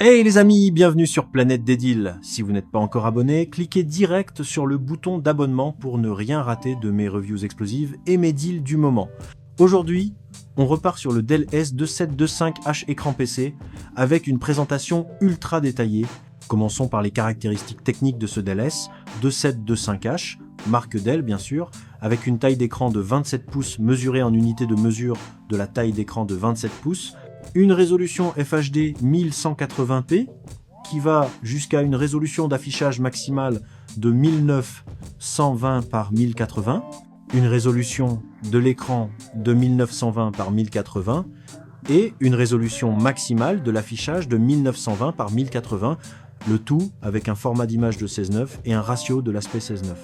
Hey les amis, bienvenue sur Planète des Deals. Si vous n'êtes pas encore abonné, cliquez direct sur le bouton d'abonnement pour ne rien rater de mes reviews explosives et mes deals du moment. Aujourd'hui, on repart sur le Dell S2725H écran PC avec une présentation ultra détaillée. Commençons par les caractéristiques techniques de ce Dell S2725H, marque Dell bien sûr, avec une taille d'écran de 27 pouces mesurée en unité de mesure de la taille d'écran de 27 pouces, une résolution FHD 1180p qui va jusqu'à une résolution d'affichage maximale de 1920 par 1080, une résolution de l'écran de 1920 par 1080 et une résolution maximale de l'affichage de 1920 par 1080, le tout avec un format d'image de 16:9 et un ratio de l'aspect 16:9.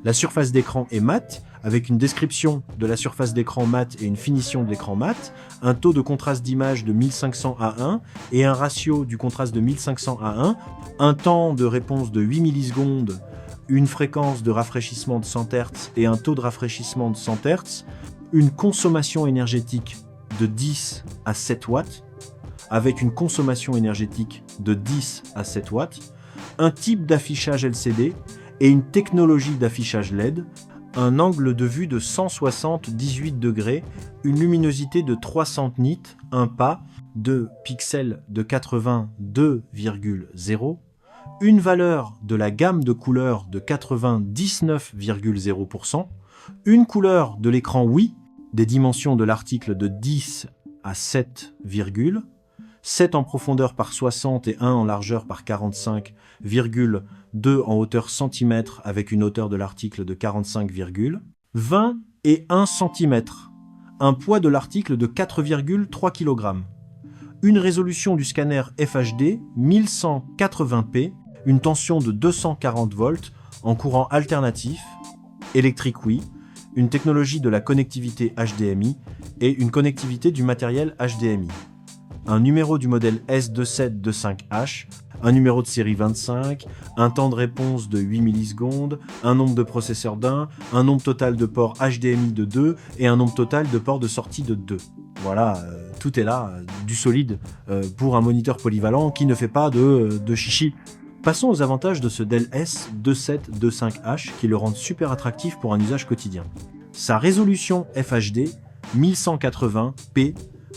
La surface d'écran est mate, avec une description de la surface d'écran mate et une finition de l'écran mate, un taux de contraste d'image de 1500 à 1 et un ratio du contraste de 1500 à 1, un temps de réponse de 8 millisecondes, une fréquence de rafraîchissement de 100 Hz et un taux de rafraîchissement de 100 Hz, une consommation énergétique de 10 à 7 watts, avec une consommation énergétique de 10 à 7 watts, un type d'affichage LCD et une technologie d'affichage LED, un angle de vue de 178 degrés, une luminosité de 300 nits, un pas de pixels de 82,0, une valeur de la gamme de couleurs de 99,0%, une couleur de l'écran Oui, des dimensions de l'article de 10 à 7, 7 en profondeur par 60 et 1 en largeur par 45,2 en hauteur centimètre avec une hauteur de l'article de 45, 20 et 1 cm, un poids de l'article de 4,3 kg, une résolution du scanner FHD 1180p, une tension de 240 volts en courant alternatif, électrique oui, une technologie de la connectivité HDMI et une connectivité du matériel HDMI. Un numéro du modèle S2725H, un numéro de série 25, un temps de réponse de 8 millisecondes, un nombre de processeurs d'1, un nombre total de ports HDMI de 2 et un nombre total de ports de sortie de 2. Voilà, tout est là, du solide pour un moniteur polyvalent qui ne fait pas de chichi. Passons aux avantages de ce Dell S2725H qui le rendent super attractif pour un usage quotidien. Sa résolution FHD 1180p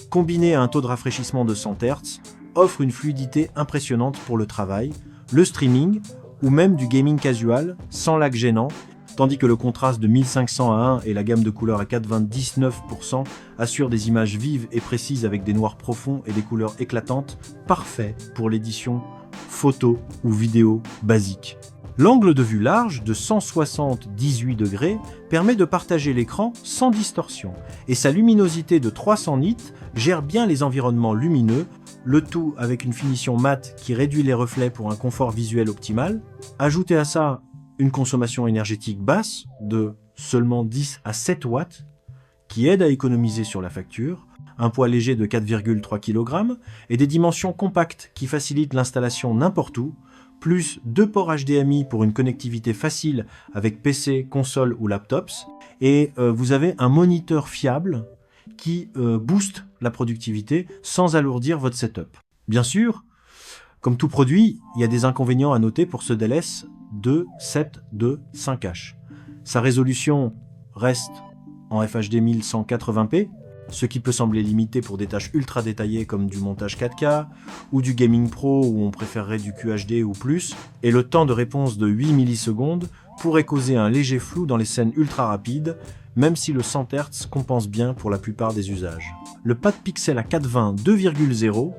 combiné à un taux de rafraîchissement de 100 Hz, offre une fluidité impressionnante pour le travail, le streaming ou même du gaming casual sans lag gênant, tandis que le contraste de 1500 à 1 et la gamme de couleurs à 99% assurent des images vives et précises avec des noirs profonds et des couleurs éclatantes, parfait pour l'édition photo ou vidéo basique. L'angle de vue large de 178 degrés permet de partager l'écran sans distorsion et sa luminosité de 300 nits gère bien les environnements lumineux, le tout avec une finition mate qui réduit les reflets pour un confort visuel optimal. Ajoutez à ça une consommation énergétique basse de seulement 10 à 7 watts qui aide à économiser sur la facture, un poids léger de 4,3 kg et des dimensions compactes qui facilitent l'installation n'importe où, plus 2 ports HDMI pour une connectivité facile avec PC, console ou laptops, et vous avez un moniteur fiable qui booste la productivité sans alourdir votre setup. Bien sûr, comme tout produit, il y a des inconvénients à noter pour ce Dell S2725H. Sa résolution reste en FHD 1180p, ce qui peut sembler limité pour des tâches ultra détaillées comme du montage 4K ou du gaming pro où on préférerait du QHD ou plus, et le temps de réponse de 8 millisecondes pourrait causer un léger flou dans les scènes ultra rapides, même si le 100 Hz compense bien pour la plupart des usages. Le pas de pixels à 420 2,0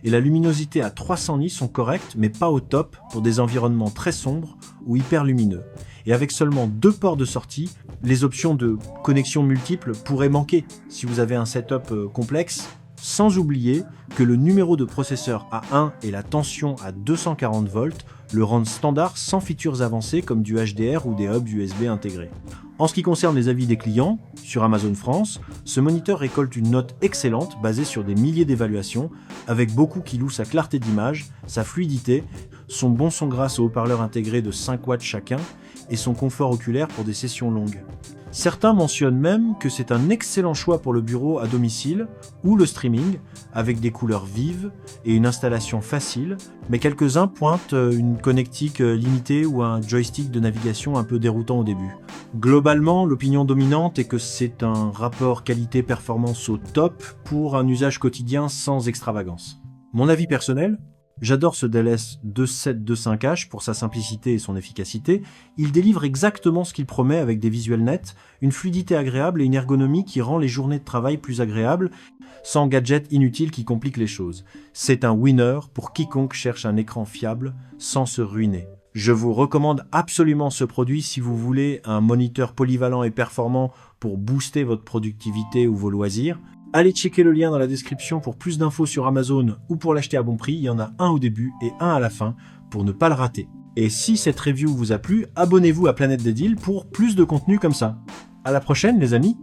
et la luminosité à 300 nits sont corrects mais pas au top pour des environnements très sombres ou hyper lumineux. Et avec seulement 2 ports de sortie, les options de connexion multiples pourraient manquer si vous avez un setup complexe, sans oublier que le numéro de processeur A1 et la tension à 240 volts le rendent standard sans features avancées comme du HDR ou des hubs USB intégrés. En ce qui concerne les avis des clients, sur Amazon France, ce moniteur récolte une note excellente basée sur des milliers d'évaluations, avec beaucoup qui louent sa clarté d'image, sa fluidité, son bon son grâce aux haut-parleurs intégrés de 5 watts chacun et son confort oculaire pour des sessions longues. Certains mentionnent même que c'est un excellent choix pour le bureau à domicile ou le streaming, avec des couleurs vives et une installation facile, mais quelques-uns pointent une connectique limitée ou un joystick de navigation un peu déroutant au début. Globalement, l'opinion dominante est que c'est un rapport qualité-performance au top pour un usage quotidien sans extravagance. Mon avis personnel, j'adore ce Dell S2725H pour sa simplicité et son efficacité. Il délivre exactement ce qu'il promet avec des visuels nets, une fluidité agréable et une ergonomie qui rend les journées de travail plus agréables, sans gadgets inutiles qui compliquent les choses. C'est un winner pour quiconque cherche un écran fiable sans se ruiner. Je vous recommande absolument ce produit si vous voulez un moniteur polyvalent et performant pour booster votre productivité ou vos loisirs. Allez checker le lien dans la description pour plus d'infos sur Amazon ou pour l'acheter à bon prix. Il y en a un au début et un à la fin pour ne pas le rater. Et si cette review vous a plu, abonnez-vous à Planète des Deals pour plus de contenu comme ça. À la prochaine les amis!